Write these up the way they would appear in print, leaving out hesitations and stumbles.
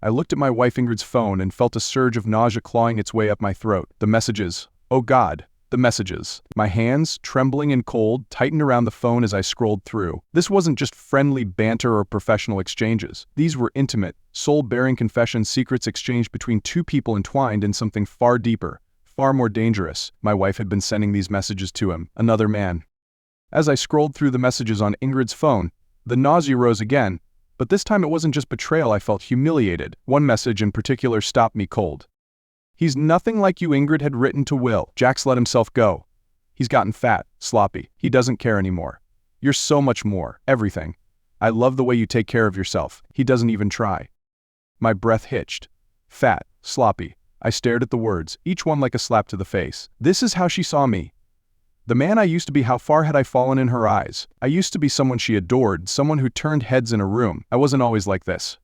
I looked at my wife Ingrid's phone and felt a surge of nausea clawing its way up my throat. The messages. Oh God. The messages. My hands, trembling and cold, tightened around the phone as I scrolled through. This wasn't just friendly banter or professional exchanges. These were intimate, soul-bearing confessions, secrets exchanged between two people entwined in something far deeper, far more dangerous. My wife had been sending these messages to him, another man. As I scrolled through the messages on Ingrid's phone, the nausea rose again, but this time it wasn't just betrayal. I felt humiliated. One message in particular stopped me cold. He's nothing like you, Ingrid had written to Will. Jack's let himself go. He's gotten fat, sloppy. He doesn't care anymore. You're so much more. Everything. I love the way you take care of yourself. He doesn't even try. My breath hitched. Fat, sloppy. I stared at the words, each one like a slap to the face. This is how she saw me. The man I used to be. How far had I fallen in her eyes? I used to be someone she adored, someone who turned heads in a room. I wasn't always like this.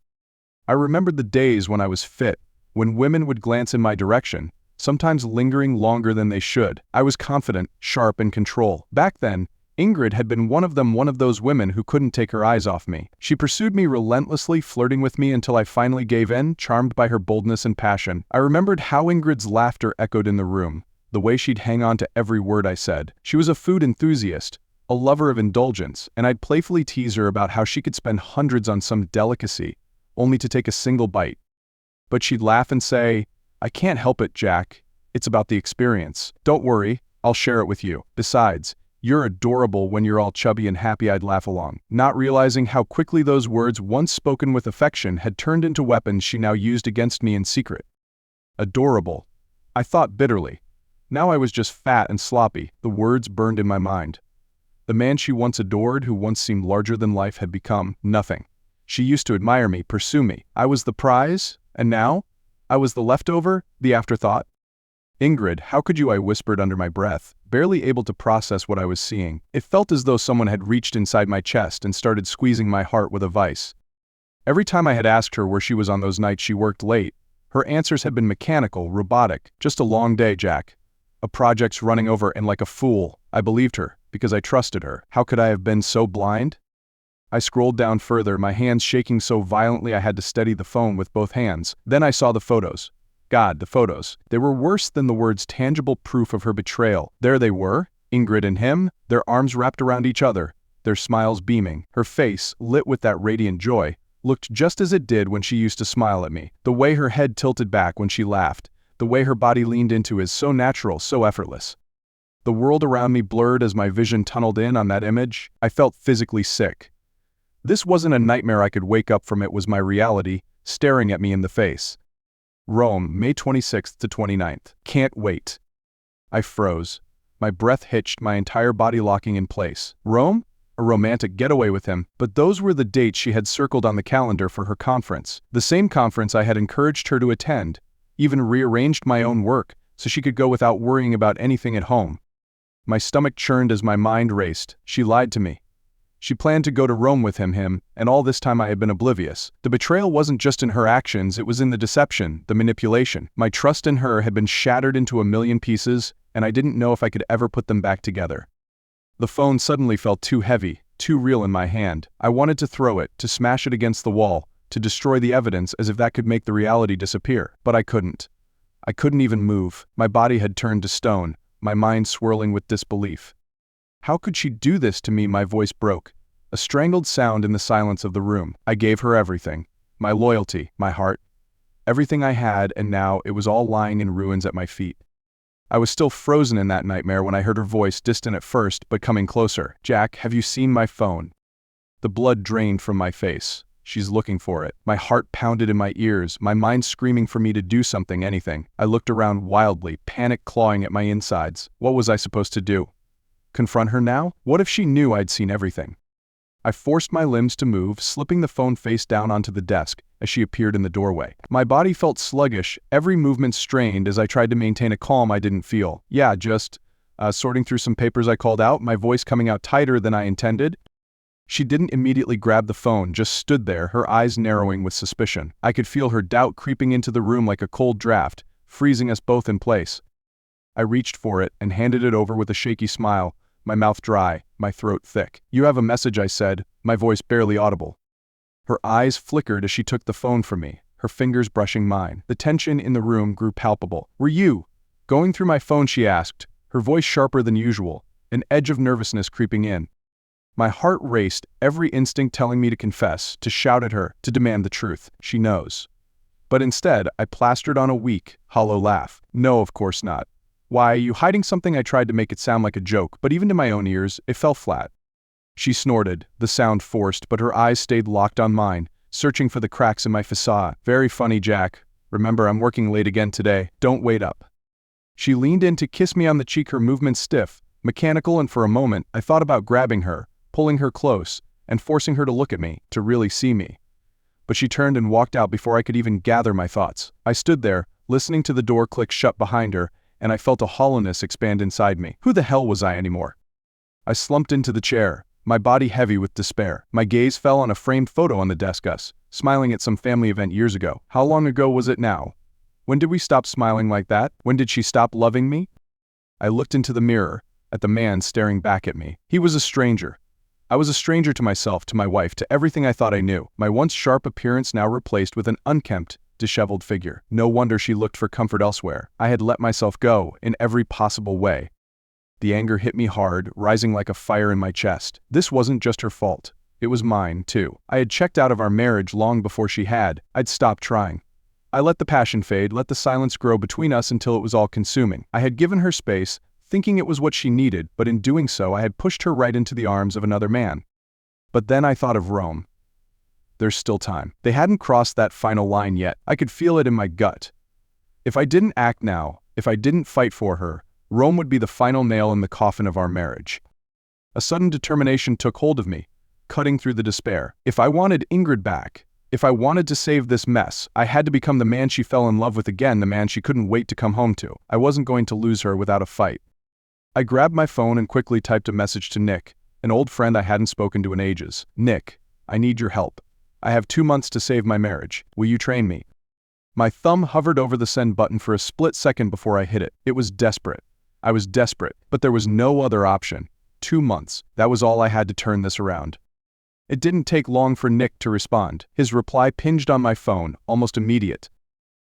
I remembered the days when I was fit, when women would glance in my direction, sometimes lingering longer than they should. I was confident, sharp, in control. Back then, Ingrid had been one of them, one of those women who couldn't take her eyes off me. She pursued me relentlessly, flirting with me until I finally gave in, charmed by her boldness and passion. I remembered how Ingrid's laughter echoed in the room, the way she'd hang on to every word I said. She was a food enthusiast, a lover of indulgence, and I'd playfully tease her about how she could spend hundreds on some delicacy, only to take a single bite. But she'd laugh and say, I can't help it, Jack. It's about the experience. Don't worry, I'll share it with you. Besides, you're adorable when you're all chubby and happy. I'd laugh along, not realizing how quickly those words, once spoken with affection, had turned into weapons she now used against me in secret. Adorable. I thought bitterly. Now I was just fat and sloppy. The words burned in my mind. The man she once adored, who once seemed larger than life, had become nothing. She used to admire me, pursue me. I was the prize. And now? I was the leftover, the afterthought. Ingrid, how could you? I whispered under my breath, barely able to process what I was seeing. It felt as though someone had reached inside my chest and started squeezing my heart with a vice. Every time I had asked her where she was on those nights she worked late, her answers had been mechanical, robotic. Just a long day, Jack. A project's running over, and like a fool, I believed her, because I trusted her. How could I have been so blind? I scrolled down further, my hands shaking so violently I had to steady the phone with both hands. Then I saw the photos. God, the photos. They were worse than the words, tangible proof of her betrayal. There they were, Ingrid and him, their arms wrapped around each other, their smiles beaming. Her face, lit with that radiant joy, looked just as it did when she used to smile at me. The way her head tilted back when she laughed, the way her body leaned into his, so natural, so effortless. The world around me blurred as my vision tunneled in on that image. I felt physically sick. This wasn't a nightmare I could wake up from. It was my reality, staring at me in the face. Rome, May 26th to 29th. Can't wait. I froze. My breath hitched, my entire body locking in place. Rome? A romantic getaway with him. But those were the dates she had circled on the calendar for her conference. The same conference I had encouraged her to attend, even rearranged my own work so she could go without worrying about anything at home. My stomach churned as my mind raced. She lied to me. She planned to go to Rome with him, and all this time I had been oblivious. The betrayal wasn't just in her actions, it was in the deception, the manipulation. My trust in her had been shattered into a million pieces, and I didn't know if I could ever put them back together. The phone suddenly felt too heavy, too real in my hand. I wanted to throw it, to smash it against the wall, to destroy the evidence as if that could make the reality disappear. But I couldn't. I couldn't even move. My body had turned to stone, my mind swirling with disbelief. How could she do this to me? My voice broke, a strangled sound in the silence of the room. I gave her everything, my loyalty, my heart, everything I had, and now it was all lying in ruins at my feet. I was still frozen in that nightmare when I heard her voice, distant at first, but coming closer. Jack, have you seen my phone? The blood drained from my face. She's looking for it. My heart pounded in my ears, my mind screaming for me to do something, anything. I looked around wildly, panic clawing at my insides. What was I supposed to do? Confront her now? What if she knew I'd seen everything? I forced my limbs to move, slipping the phone face down onto the desk as she appeared in the doorway. My body felt sluggish, every movement strained as I tried to maintain a calm I didn't feel. Yeah, just sorting through some papers, I called out, my voice coming out tighter than I intended. She didn't immediately grab the phone, just stood there, her eyes narrowing with suspicion. I could feel her doubt creeping into the room like a cold draft, freezing us both in place. I reached for it and handed it over with a shaky smile, my mouth dry, my throat thick. You have a message, I said, my voice barely audible. Her eyes flickered as she took the phone from me. her fingers brushing mine. The tension in the room grew palpable. "Were you?" Going through my phone, she asked, her voice sharper than usual, an edge of nervousness creeping in. My heart raced, every instinct telling me to confess, to shout at her, to demand the truth. She knows. But instead, I plastered on a weak, hollow laugh. "No, of course not. Why, are you hiding something?" I tried to make it sound like a joke, but even to my own ears, it fell flat. She snorted, the sound forced, but her eyes stayed locked on mine, searching for the cracks in my facade. "Very funny, Jack. Remember, I'm working late again today. Don't wait up." She leaned in to kiss me on the cheek, her movements stiff, mechanical, and for a moment, I thought about grabbing her, pulling her close, and forcing her to look at me, to really see me. But she turned and walked out before I could even gather my thoughts. I stood there, listening to the door click shut behind her, and I felt a hollowness expand inside me. Who the hell was I anymore? I slumped into the chair, my body heavy with despair. My gaze fell on a framed photo on the desk, us, smiling at some family event years ago. How long ago was it now? When did we stop smiling like that? When did she stop loving me? I looked into the mirror, at the man staring back at me. He was a stranger. I was a stranger to myself, to my wife, to everything I thought I knew. My once sharp appearance now replaced with an unkempt, disheveled figure. No wonder she looked for comfort elsewhere. I had let myself go, in every possible way. The anger hit me hard, rising like a fire in my chest. This wasn't just her fault. It was mine, too. I had checked out of our marriage long before she had. I'd stopped trying. I let the passion fade, let the silence grow between us until it was all-consuming. I had given her space, thinking it was what she needed, but in doing so I had pushed her right into the arms of another man. But then I thought of Rome. There's still time. They hadn't crossed that final line yet. I could feel it in my gut. If I didn't act now, if I didn't fight for her, Rome would be the final nail in the coffin of our marriage. A sudden determination took hold of me, cutting through the despair. If I wanted Ingrid back, if I wanted to save this mess, I had to become the man she fell in love with again, the man she couldn't wait to come home to. I wasn't going to lose her without a fight. I grabbed my phone and quickly typed a message to Nick, an old friend I hadn't spoken to in ages. "Nick, I need your help. I have 2 months to save my marriage. Will you train me?" My thumb hovered over the send button for a split second before I hit it. It was desperate. I was desperate, but there was no other option. 2 months. That was all I had to turn this around. It didn't take long for Nick to respond. His reply pinged on my phone, almost immediate.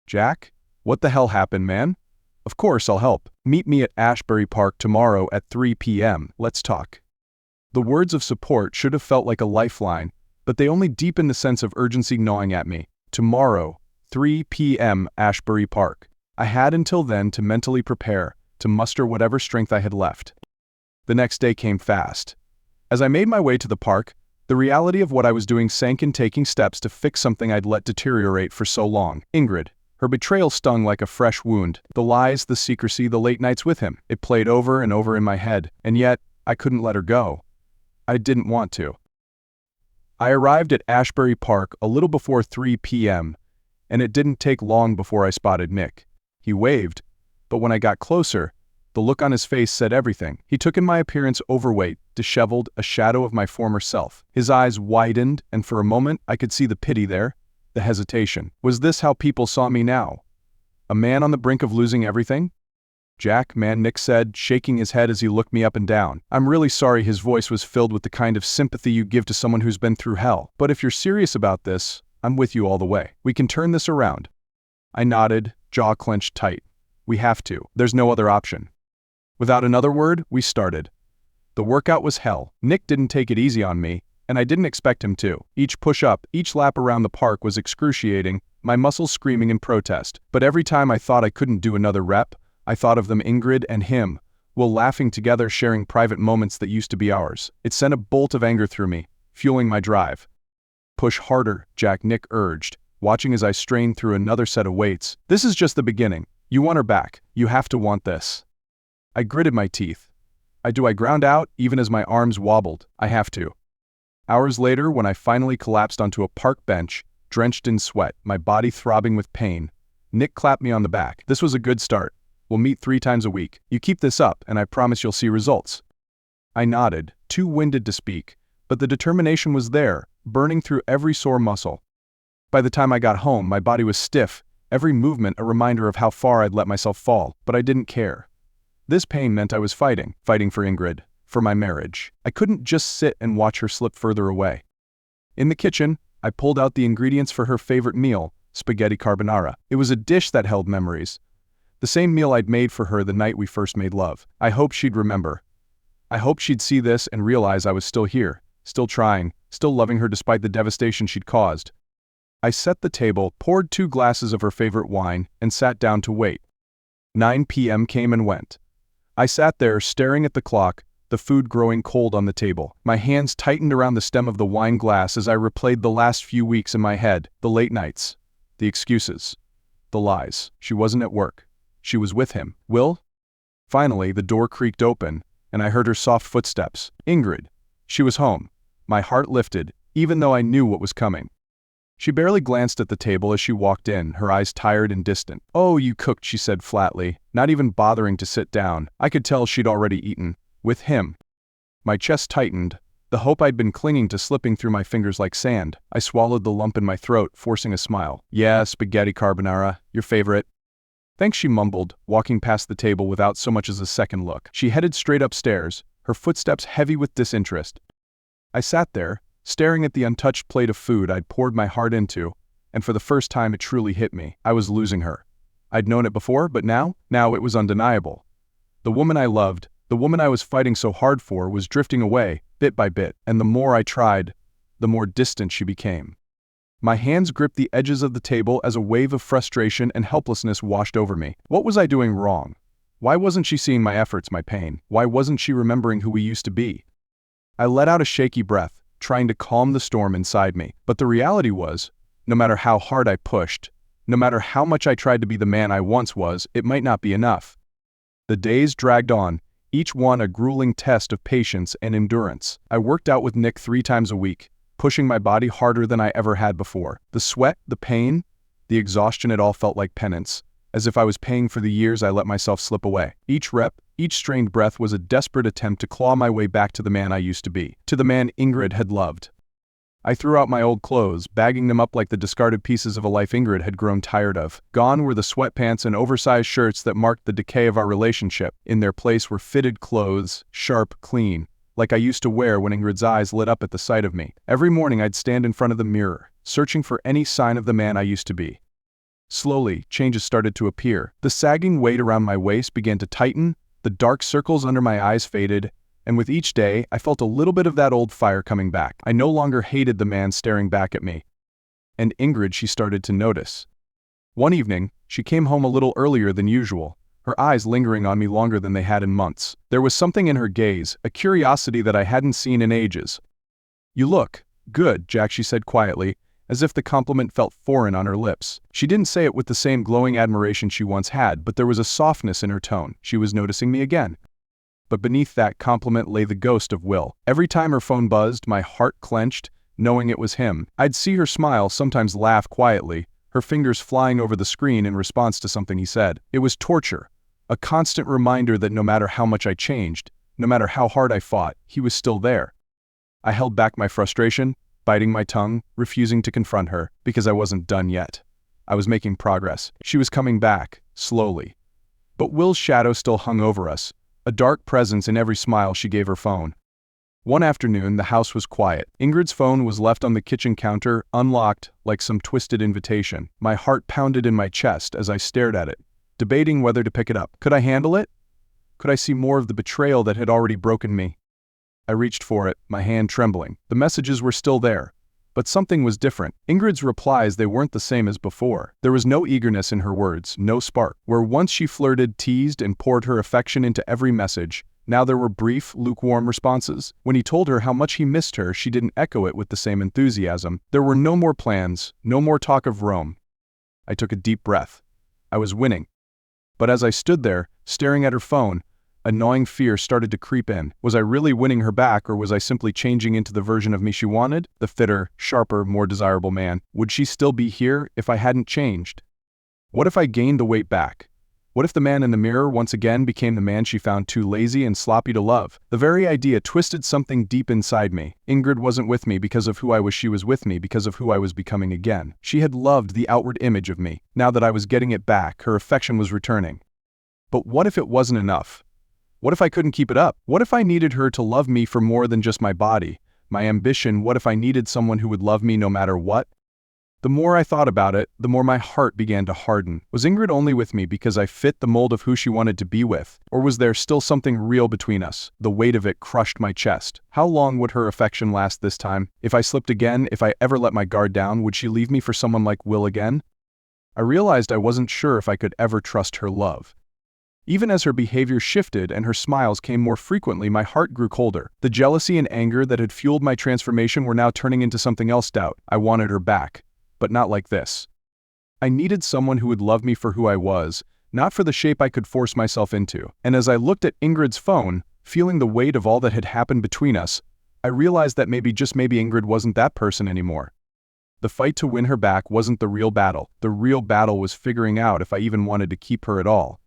"Jack? What the hell happened, man? Of course I'll help. Meet me at Ashbury Park tomorrow at 3 p.m. Let's talk." The words of support should have felt like a lifeline, but they only deepened the sense of urgency gnawing at me. Tomorrow, 3 p.m. Ashbury Park. I had until then to mentally prepare, to muster whatever strength I had left. The next day came fast. As I made my way to the park, the reality of what I was doing sank in, taking steps to fix something I'd let deteriorate for so long. Ingrid. Her betrayal stung like a fresh wound. The lies, the secrecy, the late nights with him. It played over and over in my head, and yet, I couldn't let her go. I didn't want to. I arrived at Ashbury Park a little before 3 p.m., and it didn't take long before I spotted Nick. He waved, but when I got closer, the look on his face said everything. He took in my appearance, overweight, disheveled, a shadow of my former self. His eyes widened, and for a moment I could see the pity there, the hesitation. Was this how people saw me now? A man on the brink of losing everything? "Jack, man," Nick said, shaking his head as he looked me up and down. "I'm really sorry." His voice was filled with the kind of sympathy you give to someone who's been through hell. "But if you're serious about this, I'm with you all the way. We can turn this around." I nodded, jaw clenched tight. "We have to. There's no other option." Without another word, we started. The workout was hell. Nick didn't take it easy on me, and I didn't expect him to. Each push-up, each lap around the park was excruciating, my muscles screaming in protest. But every time I thought I couldn't do another rep, I thought of them, Ingrid and him, while laughing together, sharing private moments that used to be ours. It sent a bolt of anger through me, fueling my drive. "Push harder," Jack, Nick urged, watching as I strained through another set of weights. "This is just the beginning. You want her back. You have to want this." I gritted my teeth. I ground out, even as my arms wobbled. I have to. Hours later, when I finally collapsed onto a park bench, drenched in sweat, my body throbbing with pain, Nick clapped me on the back. "This was a good start. We'll meet 3 times a week. You keep this up, and I promise you'll see results." I nodded, too winded to speak, but the determination was there, burning through every sore muscle. By the time I got home, my body was stiff, every movement a reminder of how far I'd let myself fall, but I didn't care. This pain meant I was fighting for Ingrid, for my marriage. I couldn't just sit and watch her slip further away. In the kitchen, I pulled out the ingredients for her favorite meal, spaghetti carbonara. It was a dish that held memories. The same meal I'd made for her the night we first made love. I hoped she'd remember. I hoped she'd see this and realize I was still here, still trying, still loving her despite the devastation she'd caused. I set the table, poured 2 glasses of her favorite wine, and sat down to wait. 9 p.m. came and went. I sat there, staring at the clock, the food growing cold on the table. My hands tightened around the stem of the wine glass as I replayed the last few weeks in my head, the late nights, the excuses, the lies. She wasn't at work. She was with him. Will? Finally, the door creaked open, and I heard her soft footsteps. Ingrid. She was home. My heart lifted, even though I knew what was coming. She barely glanced at the table as she walked in, her eyes tired and distant. "Oh, you cooked," she said flatly, not even bothering to sit down. I could tell she'd already eaten. With him. My chest tightened, the hope I'd been clinging to slipping through my fingers like sand. I swallowed the lump in my throat, forcing a smile. "Yeah, spaghetti carbonara, your favorite." "Thanks," she mumbled, walking past the table without so much as a second look. She headed straight upstairs, her footsteps heavy with disinterest. I sat there, staring at the untouched plate of food I'd poured my heart into, and for the first time it truly hit me. I was losing her. I'd known it before, but now it was undeniable. The woman I loved, the woman I was fighting so hard for, was drifting away, bit by bit, and the more I tried, the more distant she became. My hands gripped the edges of the table as a wave of frustration and helplessness washed over me. What was I doing wrong? Why wasn't she seeing my efforts, my pain? Why wasn't she remembering who we used to be? I let out a shaky breath, trying to calm the storm inside me. But the reality was, no matter how hard I pushed, no matter how much I tried to be the man I once was, it might not be enough. The days dragged on, each one a grueling test of patience and endurance. I worked out with Nick 3 times a week, pushing my body harder than I ever had before. The sweat, the pain, the exhaustion, it all felt like penance, as if I was paying for the years I let myself slip away. Each rep, each strained breath was a desperate attempt to claw my way back to the man I used to be, to the man Ingrid had loved. I threw out my old clothes, bagging them up like the discarded pieces of a life Ingrid had grown tired of. Gone were the sweatpants and oversized shirts that marked the decay of our relationship. In their place were fitted clothes, sharp, clean, like I used to wear when Ingrid's eyes lit up at the sight of me. Every morning I'd stand in front of the mirror, searching for any sign of the man I used to be. Slowly, changes started to appear. The sagging weight around my waist began to tighten, the dark circles under my eyes faded, and with each day, I felt a little bit of that old fire coming back. I no longer hated the man staring back at me. And Ingrid, she started to notice. One evening, she came home a little earlier than usual, her eyes lingering on me longer than they had in months. There was something in her gaze, a curiosity that I hadn't seen in ages. "You look good, Jack," she said quietly, as if the compliment felt foreign on her lips. She didn't say it with the same glowing admiration she once had, but there was a softness in her tone. She was noticing me again. But beneath that compliment lay the ghost of Will. Every time her phone buzzed, my heart clenched, knowing it was him. I'd see her smile, sometimes laugh quietly, her fingers flying over the screen in response to something he said. It was torture, a constant reminder that no matter how much I changed, no matter how hard I fought, he was still there. I held back my frustration, biting my tongue, refusing to confront her, because I wasn't done yet. I was making progress. She was coming back, slowly. But Will's shadow still hung over us, a dark presence in every smile she gave her phone. One afternoon, the house was quiet. Ingrid's phone was left on the kitchen counter, unlocked, like some twisted invitation. My heart pounded in my chest as I stared at it, debating whether to pick it up. Could I handle it? Could I see more of the betrayal that had already broken me? I reached for it, my hand trembling. The messages were still there, but something was different. Ingrid's replies, they weren't the same as before. There was no eagerness in her words, no spark. Where once she flirted, teased, and poured her affection into every message, now there were brief, lukewarm responses. When he told her how much he missed her, she didn't echo it with the same enthusiasm. There were no more plans, no more talk of Rome. I took a deep breath. I was winning. But as I stood there, staring at her phone, a gnawing fear started to creep in. Was I really winning her back, or was I simply changing into the version of me she wanted? The fitter, sharper, more desirable man. Would she still be here if I hadn't changed? What if I gained the weight back? What if the man in the mirror once again became the man she found too lazy and sloppy to love? The very idea twisted something deep inside me. Ingrid wasn't with me because of who I was, she was with me because of who I was becoming again. She had loved the outward image of me. Now that I was getting it back, her affection was returning. But what if it wasn't enough? What if I couldn't keep it up? What if I needed her to love me for more than just my body, my ambition? What if I needed someone who would love me no matter what? The more I thought about it, the more my heart began to harden. Was Ingrid only with me because I fit the mold of who she wanted to be with? Or was there still something real between us? The weight of it crushed my chest. How long would her affection last this time? If I slipped again, if I ever let my guard down, would she leave me for someone like Will again? I realized I wasn't sure if I could ever trust her love. Even as her behavior shifted and her smiles came more frequently, my heart grew colder. The jealousy and anger that had fueled my transformation were now turning into something else. Doubt. I wanted her back. But not like this. I needed someone who would love me for who I was, not for the shape I could force myself into. And as I looked at Ingrid's phone, feeling the weight of all that had happened between us, I realized that maybe, just maybe, Ingrid wasn't that person anymore. The fight to win her back wasn't the real battle. The real battle was figuring out if I even wanted to keep her at all.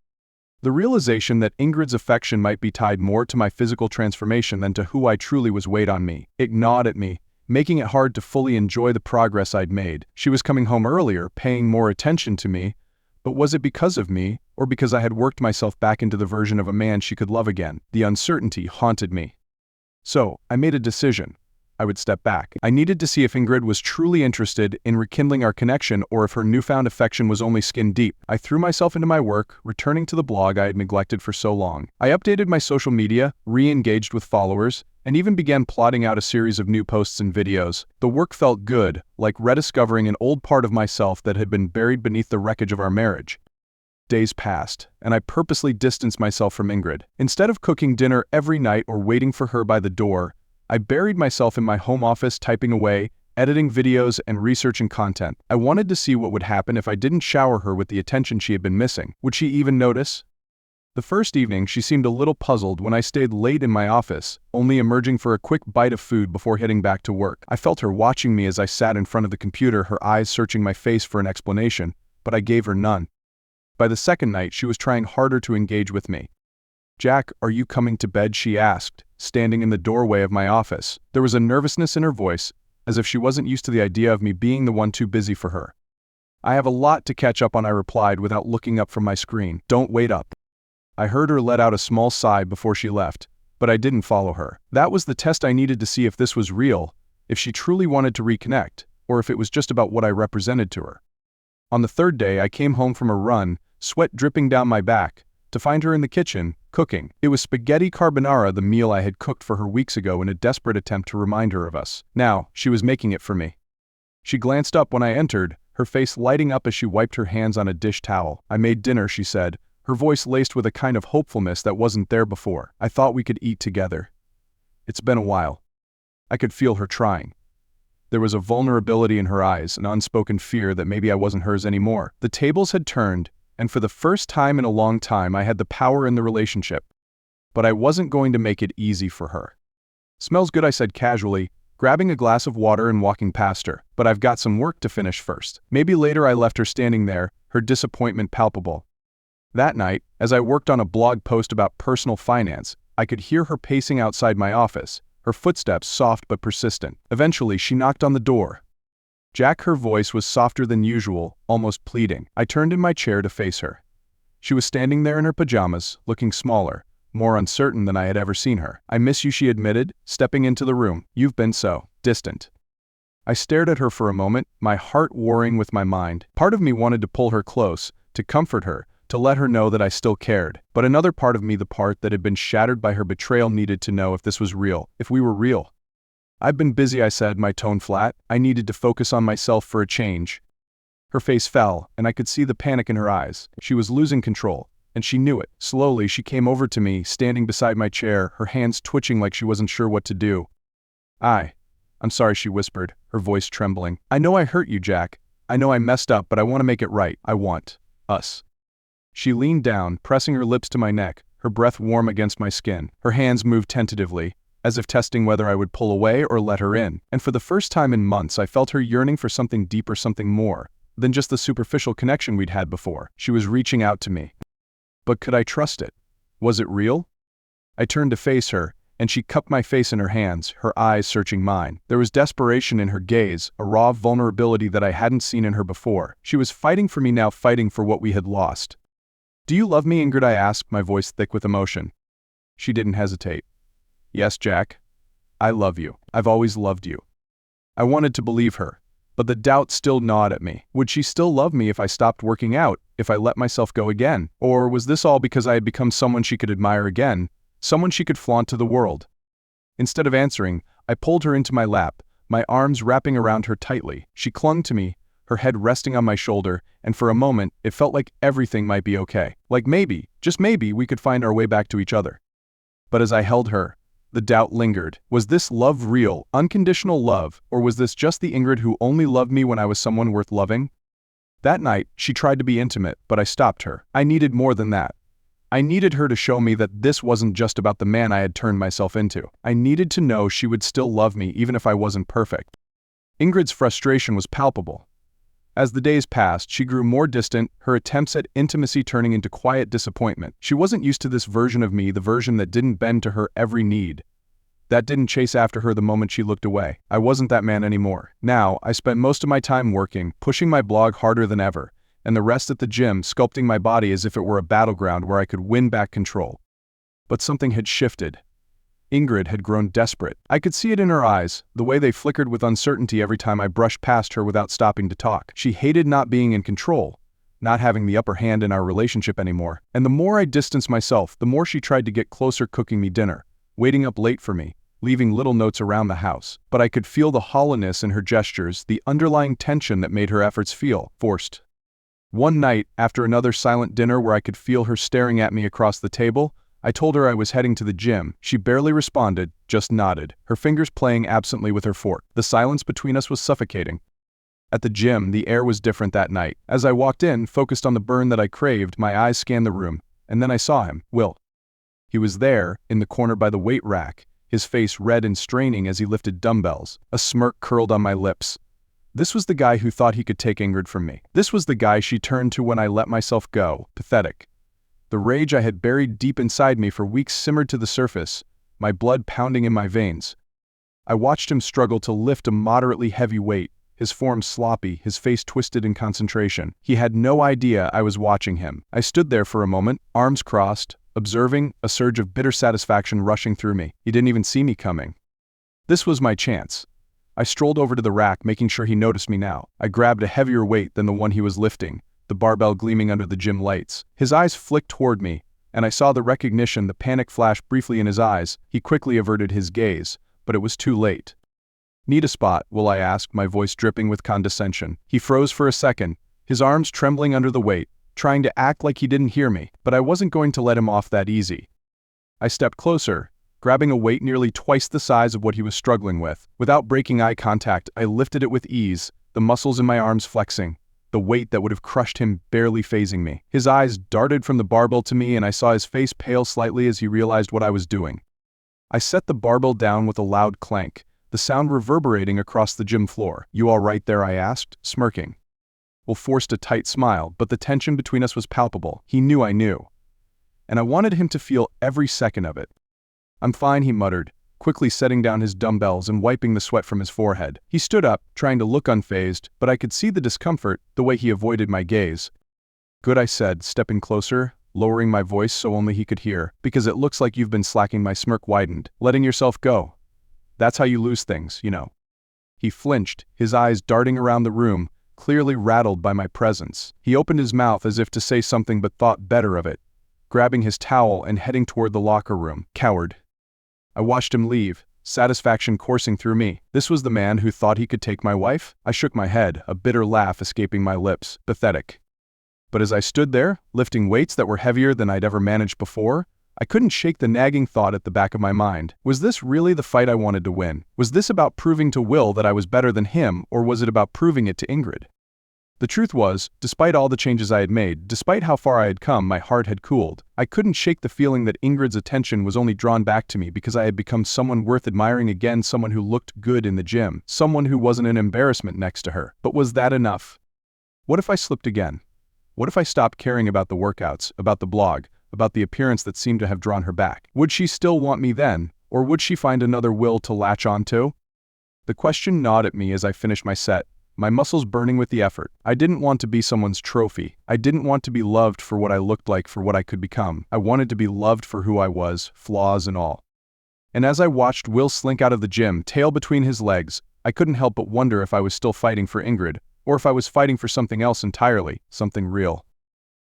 The realization that Ingrid's affection might be tied more to my physical transformation than to who I truly was weighed on me. It gnawed at me, making it hard to fully enjoy the progress I'd made. She was coming home earlier, paying more attention to me, but was it because of me, or because I had worked myself back into the version of a man she could love again? The uncertainty haunted me. So, I made a decision. I would step back. I needed to see if Ingrid was truly interested in rekindling our connection or if her newfound affection was only skin deep. I threw myself into my work, returning to the blog I had neglected for so long. I updated my social media, re-engaged with followers, and even began plotting out a series of new posts and videos. The work felt good, like rediscovering an old part of myself that had been buried beneath the wreckage of our marriage. Days passed, and I purposely distanced myself from Ingrid. Instead of cooking dinner every night or waiting for her by the door, I buried myself in my home office, typing away, editing videos, and researching content. I wanted to see what would happen if I didn't shower her with the attention she had been missing. Would she even notice? The first evening, she seemed a little puzzled when I stayed late in my office, only emerging for a quick bite of food before heading back to work. I felt her watching me as I sat in front of the computer, her eyes searching my face for an explanation, but I gave her none. By the second night, she was trying harder to engage with me. "Jack, are you coming to bed?" she asked, standing in the doorway of my office. There was a nervousness in her voice, as if she wasn't used to the idea of me being the one too busy for her. "I have a lot to catch up on," I replied without looking up from my screen. "Don't wait up." I heard her let out a small sigh before she left, but I didn't follow her. That was the test I needed to see if this was real, if she truly wanted to reconnect, or if it was just about what I represented to her. On the third day, I came home from a run, sweat dripping down my back, to find her in the kitchen, cooking. It was spaghetti carbonara, the meal I had cooked for her weeks ago in a desperate attempt to remind her of us. Now, she was making it for me. She glanced up when I entered, her face lighting up as she wiped her hands on a dish towel. "I made dinner," she said, her voice laced with a kind of hopefulness that wasn't there before. "I thought we could eat together. It's been a while." I could feel her trying. There was a vulnerability in her eyes, an unspoken fear that maybe I wasn't hers anymore. The tables had turned, and for the first time in a long time I had the power in the relationship. But I wasn't going to make it easy for her. "Smells good," I said casually, grabbing a glass of water and walking past her. "But I've got some work to finish first." Maybe later. I left her standing there, her disappointment palpable. That night, as I worked on a blog post about personal finance, I could hear her pacing outside my office, her footsteps soft but persistent. Eventually, she knocked on the door. "Jack," her voice was softer than usual, almost pleading. I turned in my chair to face her. She was standing there in her pajamas, looking smaller, more uncertain than I had ever seen her. "I miss you," she admitted, stepping into the room. "You've been so distant." I stared at her for a moment, my heart warring with my mind. Part of me wanted to pull her close, to comfort her, to let her know that I still cared. But another part of me, the part that had been shattered by her betrayal, needed to know if this was real, if we were real. "I've been busy," I said, my tone flat. I needed to focus on myself for a change. Her face fell, and I could see the panic in her eyes. She was losing control, and she knew it. Slowly, she came over to me, standing beside my chair, her hands twitching like she wasn't sure what to do. I'm sorry," she whispered, her voice trembling. "I know I hurt you, Jack. I know I messed up, but I want to make it right. I want us." She leaned down, pressing her lips to my neck, her breath warm against my skin. Her hands moved tentatively, as if testing whether I would pull away or let her in. And for the first time in months, I felt her yearning for something deeper, something more than just the superficial connection we'd had before. She was reaching out to me. But could I trust it? Was it real? I turned to face her, and she cupped my face in her hands, her eyes searching mine. There was desperation in her gaze, a raw vulnerability that I hadn't seen in her before. She was fighting for me now, fighting for what we had lost. "Do you love me, Ingrid?" I asked, my voice thick with emotion. She didn't hesitate. "Yes, Jack. I love you. I've always loved you." I wanted to believe her, But the doubt still gnawed at me. Would she still love me if I stopped working out, if I let myself go again? Or was this all because I had become someone she could admire again, someone she could flaunt to the world? Instead of answering, I pulled her into my lap, my arms wrapping around her tightly. She clung to me, her head resting on my shoulder, and for a moment, it felt like everything might be okay. Like maybe, just maybe, we could find our way back to each other. But as I held her, the doubt lingered. Was this love real, unconditional love, or was this just the Ingrid who only loved me when I was someone worth loving? That night, she tried to be intimate, but I stopped her. I needed more than that. I needed her to show me that this wasn't just about the man I had turned myself into. I needed to know she would still love me even if I wasn't perfect. Ingrid's frustration was palpable. As the days passed, she grew more distant, her attempts at intimacy turning into quiet disappointment. She wasn't used to this version of me, the version that didn't bend to her every need, that didn't chase after her the moment she looked away. I wasn't that man anymore. Now, I spent most of my time working, pushing my blog harder than ever, and the rest at the gym, sculpting my body as if it were a battleground where I could win back control. But something had shifted. Ingrid had grown desperate. I could see it in her eyes, the way they flickered with uncertainty every time I brushed past her without stopping to talk. She hated not being in control, not having the upper hand in our relationship anymore. And the more I distanced myself, the more she tried to get closer, cooking me dinner, waiting up late for me, leaving little notes around the house. But I could feel the hollowness in her gestures, the underlying tension that made her efforts feel forced. One night, after another silent dinner where I could feel her staring at me across the table, I told her I was heading to the gym. She barely responded, just nodded, her fingers playing absently with her fork. The silence between us was suffocating. At the gym, the air was different that night. As I walked in, focused on the burn that I craved, my eyes scanned the room, and then I saw him, Will. He was there, in the corner by the weight rack, his face red and straining as he lifted dumbbells. A smirk curled on my lips. This was the guy who thought he could take Ingrid from me. This was the guy she turned to when I let myself go. Pathetic. The rage I had buried deep inside me for weeks simmered to the surface, my blood pounding in my veins. I watched him struggle to lift a moderately heavy weight, his form sloppy, his face twisted in concentration. He had no idea I was watching him. I stood there for a moment, arms crossed, observing, a surge of bitter satisfaction rushing through me. He didn't even see me coming. This was my chance. I strolled over to the rack, making sure he noticed me now. I grabbed a heavier weight than the one he was lifting, the barbell gleaming under the gym lights. His eyes flicked toward me, and I saw the recognition, the panic flash briefly in his eyes. He quickly averted his gaze, but it was too late. "Need a spot?" Will I asked, my voice dripping with condescension. He froze for a second, his arms trembling under the weight, trying to act like he didn't hear me, but I wasn't going to let him off that easy. I stepped closer, grabbing a weight nearly twice the size of what he was struggling with. Without breaking eye contact, I lifted it with ease, the muscles in my arms flexing, the weight that would have crushed him barely phasing me. His eyes darted from the barbell to me, and I saw his face pale slightly as he realized what I was doing. I set the barbell down with a loud clank, the sound reverberating across the gym floor. "You all right there?" I asked, smirking. Will forced a tight smile, but the tension between us was palpable. He knew I knew, and I wanted him to feel every second of it. "I'm fine," he muttered, quickly setting down his dumbbells and wiping the sweat from his forehead. He stood up, trying to look unfazed, but I could see the discomfort, the way he avoided my gaze. "Good," I said, stepping closer, lowering my voice so only he could hear. "Because it looks like you've been slacking." My smirk widened. "Letting yourself go. That's how you lose things, you know." He flinched, his eyes darting around the room, clearly rattled by my presence. He opened his mouth as if to say something but thought better of it, grabbing his towel and heading toward the locker room. Coward. I watched him leave, satisfaction coursing through me. This was the man who thought he could take my wife? I shook my head, a bitter laugh escaping my lips. Pathetic. But as I stood there, lifting weights that were heavier than I'd ever managed before, I couldn't shake the nagging thought at the back of my mind. Was this really the fight I wanted to win? Was this about proving to Will that I was better than him, or was it about proving it to Ingrid? The truth was, despite all the changes I had made, despite how far I had come, my heart had cooled. I couldn't shake the feeling that Ingrid's attention was only drawn back to me because I had become someone worth admiring again, someone who looked good in the gym, someone who wasn't an embarrassment next to her. But was that enough? What if I slipped again? What if I stopped caring about the workouts, about the blog, about the appearance that seemed to have drawn her back? Would she still want me then, or would she find another Will to latch on to? The question gnawed at me as I finished my set, my muscles burning with the effort. I didn't want to be someone's trophy. I didn't want to be loved for what I looked like, for what I could become. I wanted to be loved for who I was, flaws and all. And as I watched Will slink out of the gym, tail between his legs, I couldn't help but wonder if I was still fighting for Ingrid, or if I was fighting for something else entirely, something real.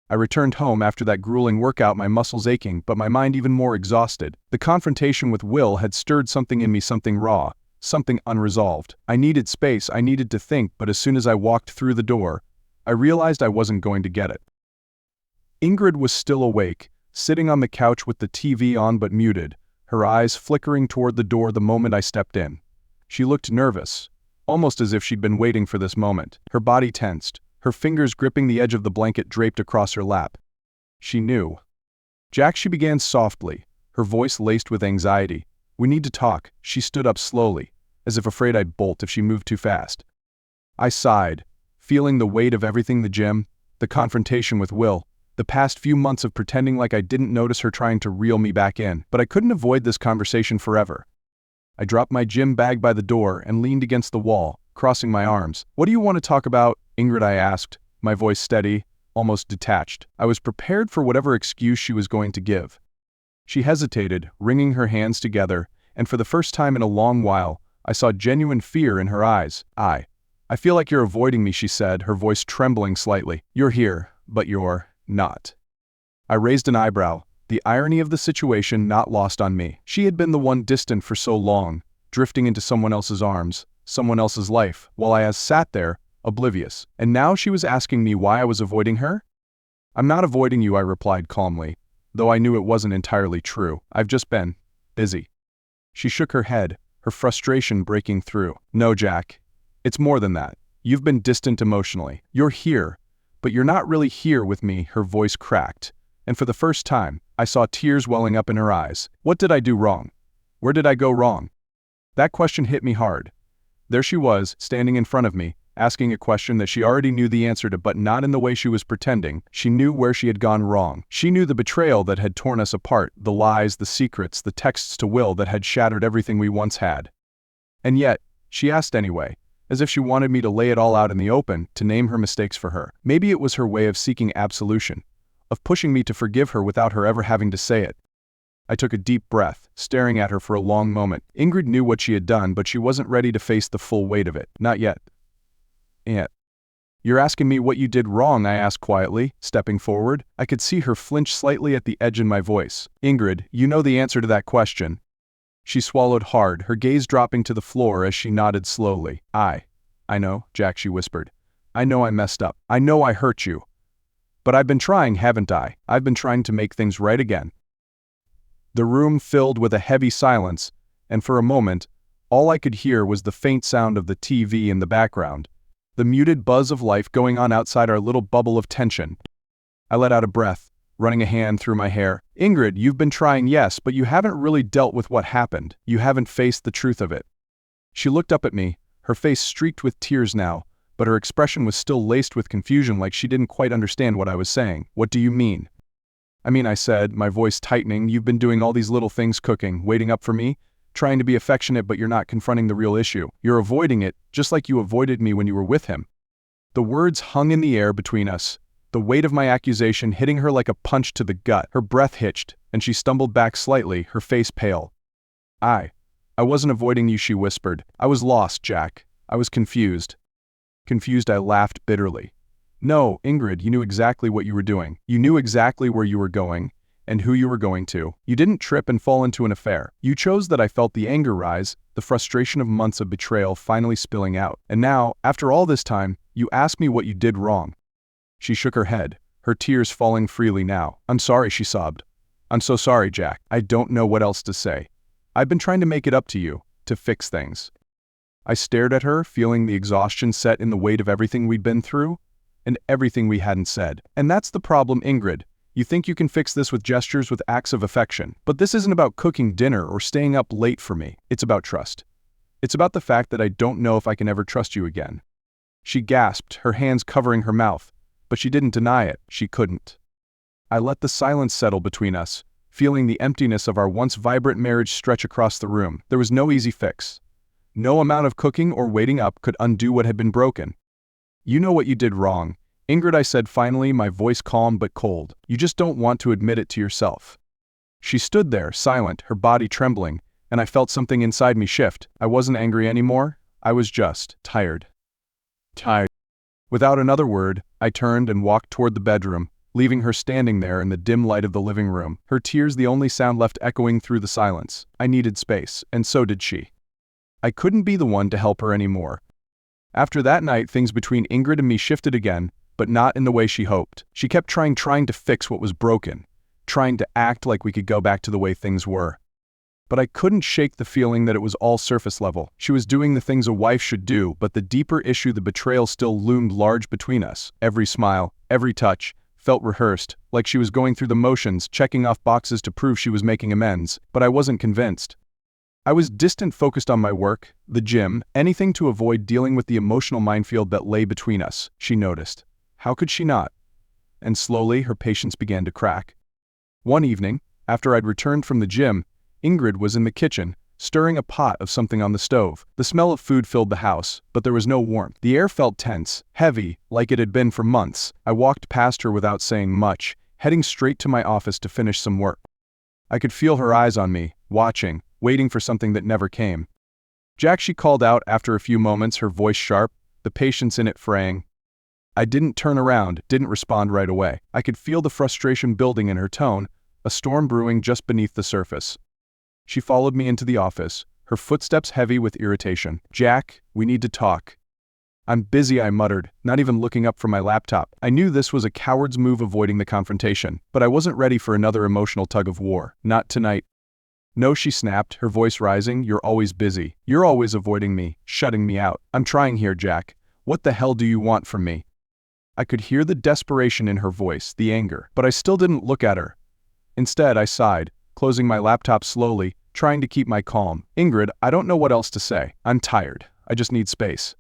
I returned home after that grueling workout, my muscles aching, but my mind even more exhausted. The confrontation with Will had stirred something in me, something raw, something unresolved. I needed space, I needed to think, but as soon as I walked through the door, I realized I wasn't going to get it. Ingrid was still awake, sitting on the couch with the TV on but muted, her eyes flickering toward the door the moment I stepped in. She looked nervous, almost as if she'd been waiting for this moment. Her body tensed, her fingers gripping the edge of the blanket draped across her lap. She knew. "Jack," she began softly, her voice laced with anxiety. "We need to talk." She stood up slowly, as if afraid I'd bolt if she moved too fast. I sighed, feeling the weight of everything: the gym, the confrontation with Will, the past few months of pretending like I didn't notice her trying to reel me back in. But I couldn't avoid this conversation forever. I dropped my gym bag by the door and leaned against the wall, crossing my arms. "What do you want to talk about, Ingrid?" I asked, my voice steady, almost detached. I was prepared for whatever excuse she was going to give. She hesitated, wringing her hands together, and for the first time in a long while, I saw genuine fear in her eyes. I feel like you're avoiding me," she said, her voice trembling slightly. "You're here, but you're not." I raised an eyebrow, the irony of the situation not lost on me. She had been the one distant for so long, drifting into someone else's arms, someone else's life, while I sat there, oblivious. And now she was asking me why I was avoiding her? "I'm not avoiding you," I replied calmly, though I knew it wasn't entirely true. "I've just been busy." She shook her head, her frustration breaking through. "No, Jack. It's more than that. You've been distant emotionally. You're here, but you're not really here with me." Her voice cracked, and for the first time, I saw tears welling up in her eyes. What did I do wrong? Where did I go wrong? That question hit me hard. There she was, standing in front of me, asking a question that she already knew the answer to, but not in the way she was pretending. She knew where she had gone wrong. She knew the betrayal that had torn us apart, the lies, the secrets, the texts to Will that had shattered everything we once had. And yet, she asked anyway, as if she wanted me to lay it all out in the open, to name her mistakes for her. Maybe it was her way of seeking absolution, of pushing me to forgive her without her ever having to say it. I took a deep breath, staring at her for a long moment. Ingrid knew what she had done, but she wasn't ready to face the full weight of it. Not yet. "You're asking me what you did wrong?" I asked quietly, stepping forward. I could see her flinch slightly at the edge in my voice. "Ingrid, you know the answer to that question." She swallowed hard, her gaze dropping to the floor as she nodded slowly. I know, Jack," she whispered. "I know I messed up. I know I hurt you. But I've been trying, haven't I? I've been trying to make things right again." The room filled with a heavy silence, and for a moment, all I could hear was the faint sound of the TV in the background, the muted buzz of life going on outside our little bubble of tension. I let out a breath, running a hand through my hair. "Ingrid, you've been trying, yes, but you haven't really dealt with what happened. You haven't faced the truth of it." She looked up at me, her face streaked with tears now, but her expression was still laced with confusion, like she didn't quite understand what I was saying. "What do you mean?" I said, my voice tightening. "You've been doing all these little things, cooking, waiting up for me, trying to be affectionate, but you're not confronting the real issue. You're avoiding it, just like you avoided me when you were with him." The words hung in the air between us, the weight of my accusation hitting her like a punch to the gut. Her breath hitched, and she stumbled back slightly, her face pale. I wasn't avoiding you," she whispered. "I was lost, Jack. I was confused." Confused, I laughed bitterly. "No, Ingrid, you knew exactly what you were doing. You knew exactly where you were going, and who you were going to. You didn't trip and fall into an affair. You chose that." I felt the anger rise, the frustration of months of betrayal finally spilling out. "And now, after all this time, you ask me what you did wrong." She shook her head, her tears falling freely now. "I'm sorry," she sobbed. "I'm so sorry, Jack. I don't know what else to say. I've been trying to make it up to you, to fix things." I stared at her, feeling the exhaustion set in the weight of everything we'd been through, and everything we hadn't said. "And that's the problem, Ingrid. You think you can fix this with gestures, with acts of affection. But this isn't about cooking dinner or staying up late for me. It's about trust. It's about the fact that I don't know if I can ever trust you again." She gasped, her hands covering her mouth, but she didn't deny it. She couldn't. I let the silence settle between us, feeling the emptiness of our once vibrant marriage stretch across the room. There was no easy fix. No amount of cooking or waiting up could undo what had been broken. "You know what you did wrong, Ingrid," I said finally, my voice calm but cold. "You just don't want to admit it to yourself." She stood there, silent, her body trembling, and I felt something inside me shift. I wasn't angry anymore. I was just tired. Tired. Without another word, I turned and walked toward the bedroom, leaving her standing there in the dim light of the living room, her tears the only sound left echoing through the silence. I needed space, and so did she. I couldn't be the one to help her anymore. After that night, things between Ingrid and me shifted again, but not in the way she hoped. She kept trying to fix what was broken, trying to act like we could go back to the way things were. But I couldn't shake the feeling that it was all surface level. She was doing the things a wife should do, but the deeper issue, the betrayal, still loomed large between us. Every smile, every touch, felt rehearsed, like she was going through the motions, checking off boxes to prove she was making amends, but I wasn't convinced. I was distant, focused on my work, the gym, anything to avoid dealing with the emotional minefield that lay between us. She noticed. How could she not? And slowly, her patience began to crack. One evening, after I'd returned from the gym, Ingrid was in the kitchen, stirring a pot of something on the stove. The smell of food filled the house, but there was no warmth. The air felt tense, heavy, like it had been for months. I walked past her without saying much, heading straight to my office to finish some work. I could feel her eyes on me, watching, waiting for something that never came. "Jack," she called out after a few moments, her voice sharp, the patience in it fraying. I didn't turn around, didn't respond right away. I could feel the frustration building in her tone, a storm brewing just beneath the surface. She followed me into the office, her footsteps heavy with irritation. "Jack, we need to talk." "I'm busy," I muttered, not even looking up from my laptop. I knew this was a coward's move, avoiding the confrontation, but I wasn't ready for another emotional tug of war. "Not tonight." "No," she snapped, her voice rising. "You're always busy. You're always avoiding me, shutting me out. I'm trying here, Jack. What the hell do you want from me?" I could hear the desperation in her voice, the anger, but I still didn't look at her. Instead, I sighed, closing my laptop slowly, trying to keep my calm. "Ingrid, I don't know what else to say. I'm tired. I just need space."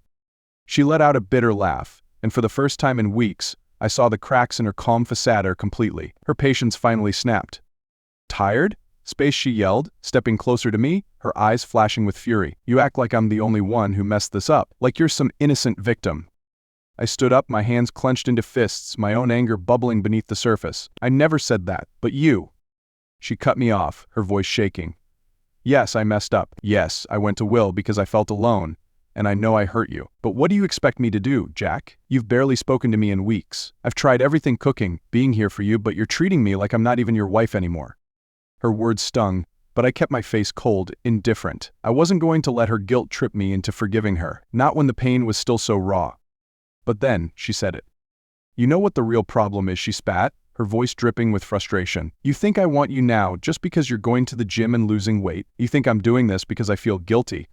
She let out a bitter laugh, and for the first time in weeks, I saw the cracks in her calm facade completely. Her patience finally snapped. "Tired? Space?" she yelled, stepping closer to me, her eyes flashing with fury. "You act like I'm the only one who messed this up, like you're some innocent victim." I stood up, my hands clenched into fists, my own anger bubbling beneath the surface. "I never said that, but you." She cut me off, her voice shaking. "Yes, I messed up. Yes, I went to Will because I felt alone, and I know I hurt you. But what do you expect me to do, Jack? You've barely spoken to me in weeks. I've tried everything, cooking, being here for you, but you're treating me like I'm not even your wife anymore." Her words stung, but I kept my face cold, indifferent. I wasn't going to let her guilt trip me into forgiving her, not when the pain was still so raw. But then, she said it. "You know what the real problem is," she spat, her voice dripping with frustration. "You think I want you now just because you're going to the gym and losing weight. You think I'm doing this because I feel guilty."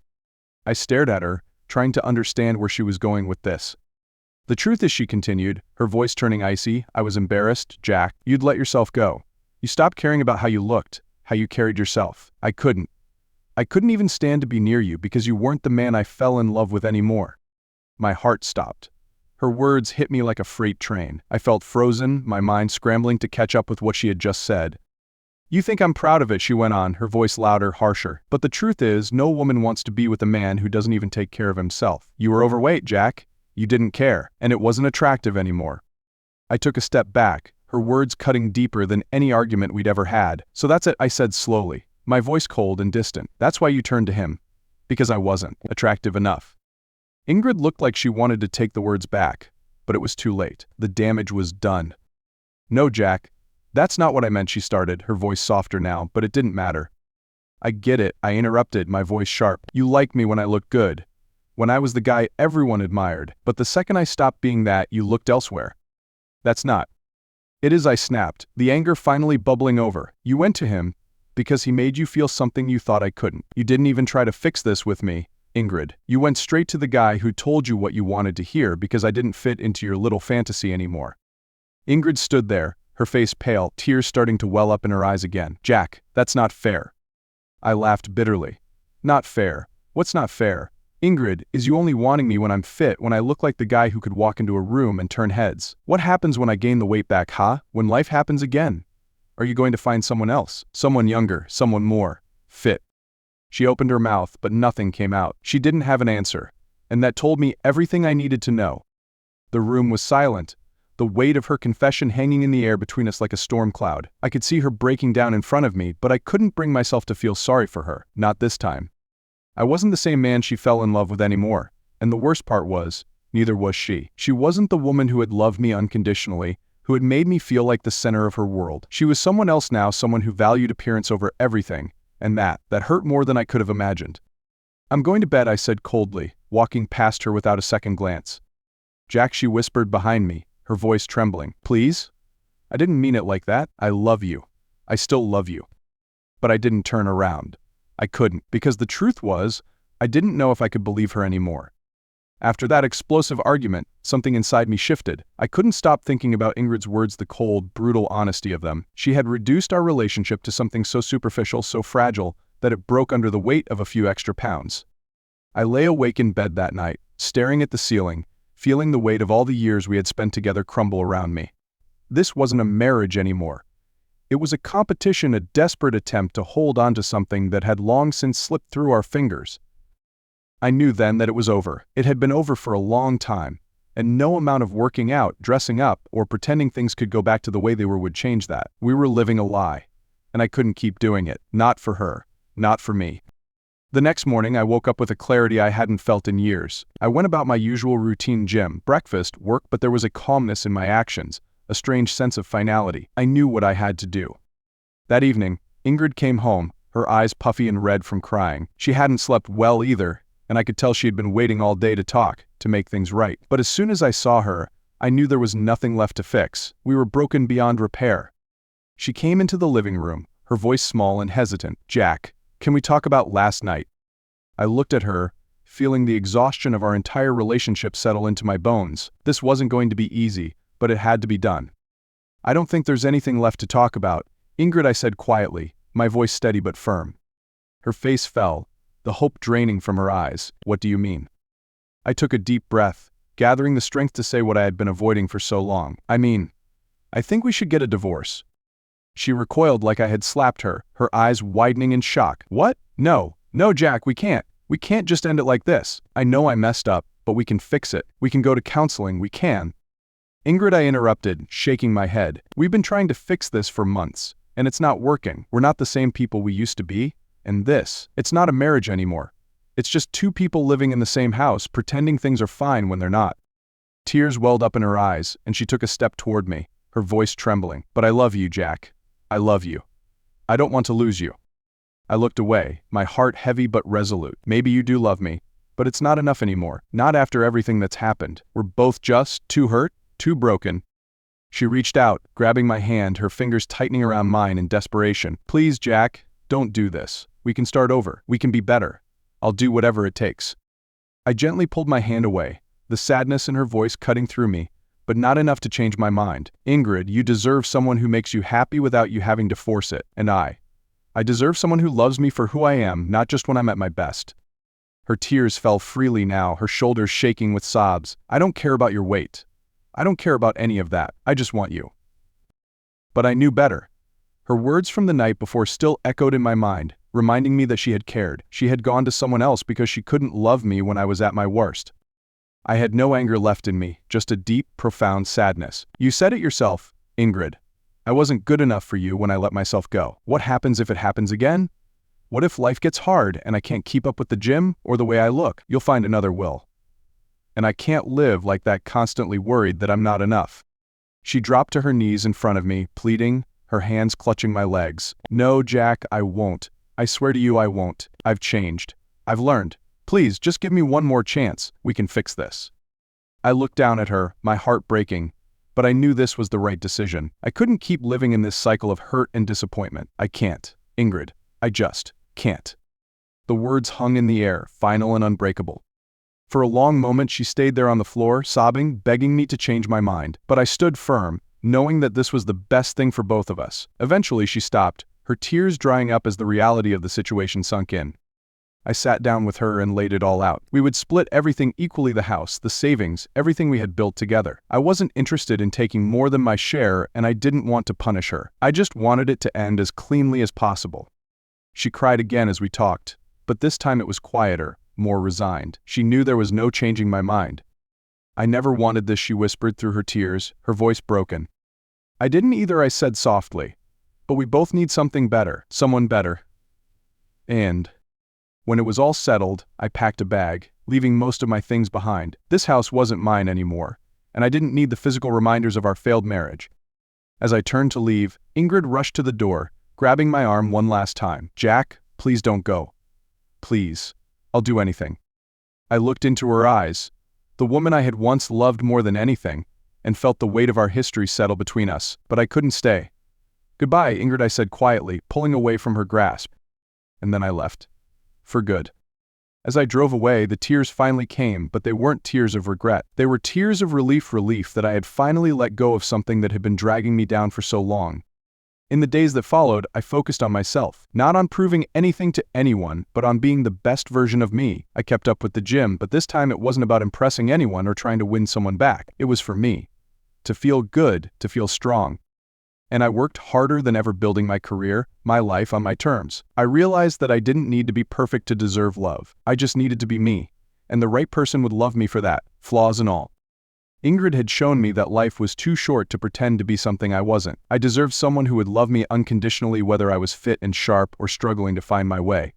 I stared at her, trying to understand where she was going with this. "The truth is," she continued, her voice turning icy, "I was embarrassed, Jack. You'd let yourself go. You stopped caring about how you looked, how you carried yourself. I couldn't even stand to be near you because you weren't the man I fell in love with anymore." My heart stopped. Her words hit me like a freight train. I felt frozen, my mind scrambling to catch up with what she had just said. "You think I'm proud of it," she went on, her voice louder, harsher. "But the truth is, no woman wants to be with a man who doesn't even take care of himself. You were overweight, Jack. You didn't care, and it wasn't attractive anymore." I took a step back, her words cutting deeper than any argument we'd ever had. "So that's it," I said slowly, my voice cold and distant. "That's why you turned to him. Because I wasn't attractive enough." Ingrid looked like she wanted to take the words back, but it was too late. The damage was done. "No, Jack, that's not what I meant," she started, her voice softer now, but it didn't matter. "I get it," I interrupted, my voice sharp. "You liked me when I looked good, when I was the guy everyone admired, but the second I stopped being that, you looked elsewhere." "That's not." "It is," I snapped, the anger finally bubbling over. "You went to him because he made you feel something you thought I couldn't. You didn't even try to fix this with me, Ingrid. You went straight to the guy who told you what you wanted to hear because I didn't fit into your little fantasy anymore." Ingrid stood there, her face pale, tears starting to well up in her eyes again. "Jack, that's not fair." I laughed bitterly. "Not fair? What's not fair? Ingrid, is you only wanting me when I'm fit, when I look like the guy who could walk into a room and turn heads? What happens when I gain the weight back, huh? When life happens again? Are you going to find someone else? Someone younger, someone more fit?" She opened her mouth, but nothing came out. She didn't have an answer, and that told me everything I needed to know. The room was silent, the weight of her confession hanging in the air between us like a storm cloud. I could see her breaking down in front of me, but I couldn't bring myself to feel sorry for her, not this time. I wasn't the same man she fell in love with anymore, and the worst part was, neither was she. She wasn't the woman who had loved me unconditionally, who had made me feel like the center of her world. She was someone else now, someone who valued appearance over everything, and that hurt more than I could have imagined. "I'm going to bed," I said coldly, walking past her without a second glance. "Jack," she whispered behind me, her voice trembling. "Please? I didn't mean it like that. I love you. I still love you." But I didn't turn around. I couldn't, because the truth was, I didn't know if I could believe her anymore. After that explosive argument, something inside me shifted. I couldn't stop thinking about Ingrid's words, the cold, brutal honesty of them. She had reduced our relationship to something so superficial, so fragile, that it broke under the weight of a few extra pounds. I lay awake in bed that night, staring at the ceiling, feeling the weight of all the years we had spent together crumble around me. This wasn't a marriage anymore. It was a competition, a desperate attempt to hold on to something that had long since slipped through our fingers. I knew then that it was over. It had been over for a long time, and no amount of working out, dressing up, or pretending things could go back to the way they were would change that. We were living a lie, and I couldn't keep doing it. Not for her, not for me. The next morning, I woke up with a clarity I hadn't felt in years. I went about my usual routine: gym, breakfast, work, but there was a calmness in my actions, a strange sense of finality. I knew what I had to do. That evening, Ingrid came home, her eyes puffy and red from crying. She hadn't slept well either, and I could tell she had been waiting all day to talk, to make things right. But as soon as I saw her, I knew there was nothing left to fix. We were broken beyond repair. She came into the living room, her voice small and hesitant. "Jack, can we talk about last night?" I looked at her, feeling the exhaustion of our entire relationship settle into my bones. This wasn't going to be easy, but it had to be done. "I don't think there's anything left to talk about, Ingrid," I said quietly, my voice steady but firm. Her face fell, the hope draining from her eyes. "What do you mean?" I took a deep breath, gathering the strength to say what I had been avoiding for so long. I think we should get a divorce." She recoiled like I had slapped her, her eyes widening in shock. "What? No, Jack, we can't. We can't just end it like this. I know I messed up, but we can fix it. We can go to counseling, we can." "Ingrid," I interrupted, shaking my head. "We've been trying to fix this for months, and it's not working. We're not the same people we used to be. And it's not a marriage anymore. It's just two people living in the same house, pretending things are fine when they're not." Tears welled up in her eyes, and she took a step toward me, her voice trembling. "But I love you, Jack. I love you. I don't want to lose you." I looked away, my heart heavy but resolute. "Maybe you do love me, but it's not enough anymore. Not after everything that's happened. We're both just too hurt, too broken." She reached out, grabbing my hand, her fingers tightening around mine in desperation. "Please, Jack, don't do this. We can start over. We can be better. I'll do whatever it takes." I gently pulled my hand away, the sadness in her voice cutting through me, but not enough to change my mind. "Ingrid, you deserve someone who makes you happy without you having to force it. And I deserve someone who loves me for who I am, not just when I'm at my best." Her tears fell freely now, her shoulders shaking with sobs. "I don't care about your weight. I don't care about any of that. I just want you." But I knew better. Her words from the night before still echoed in my mind, reminding me that she had cared. She had gone to someone else because she couldn't love me when I was at my worst. I had no anger left in me, just a deep, profound sadness. "You said it yourself, Ingrid. I wasn't good enough for you when I let myself go. What happens if it happens again? What if life gets hard and I can't keep up with the gym or the way I look? You'll find another will. And I can't live like that, constantly worried that I'm not enough." She dropped to her knees in front of me, pleading, her hands clutching my legs. "No, Jack, I won't. I swear to you I won't. I've changed. I've learned. Please, just give me one more chance. We can fix this." I looked down at her, my heart breaking, but I knew this was the right decision. I couldn't keep living in this cycle of hurt and disappointment. "I can't, Ingrid. I just can't." The words hung in the air, final and unbreakable. For a long moment she stayed there on the floor, sobbing, begging me to change my mind. But I stood firm, knowing that this was the best thing for both of us. Eventually she stopped, her tears drying up as the reality of the situation sunk in. I sat down with her and laid it all out. We would split everything equally: the house, the savings, everything we had built together. I wasn't interested in taking more than my share, and I didn't want to punish her. I just wanted it to end as cleanly as possible. She cried again as we talked, but this time it was quieter, more resigned. She knew there was no changing my mind. "I never wanted this," she whispered through her tears, her voice broken. "I didn't either," I said softly. "But we both need something better, someone better. And When it was all settled, I packed a bag, leaving most of my things behind. This house wasn't mine anymore, and I didn't need the physical reminders of our failed marriage. As I turned to leave, Ingrid rushed to the door, grabbing my arm one last time. "Jack, please don't go. Please. I'll do anything." I looked into her eyes, the woman I had once loved more than anything, and felt the weight of our history settle between us, but I couldn't stay. "Goodbye, Ingrid," I said quietly, pulling away from her grasp. And then I left. For good. As I drove away, the tears finally came, but they weren't tears of regret. They were tears of relief that I had finally let go of something that had been dragging me down for so long. In the days that followed, I focused on myself, not on proving anything to anyone, but on being the best version of me. I kept up with the gym, but this time it wasn't about impressing anyone or trying to win someone back. It was for me. To feel good, to feel strong. And I worked harder than ever building my career, my life on my terms. I realized that I didn't need to be perfect to deserve love. I just needed to be me. And the right person would love me for that, flaws and all. Ingrid had shown me that life was too short to pretend to be something I wasn't. I deserved someone who would love me unconditionally whether I was fit and sharp or struggling to find my way.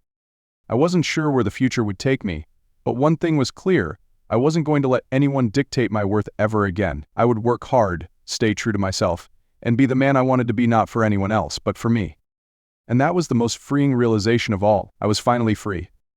I wasn't sure where the future would take me, but one thing was clear. I wasn't going to let anyone dictate my worth ever again. I would work hard, stay true to myself, and be the man I wanted to be, not for anyone else, but for me. And that was the most freeing realization of all. I was finally free.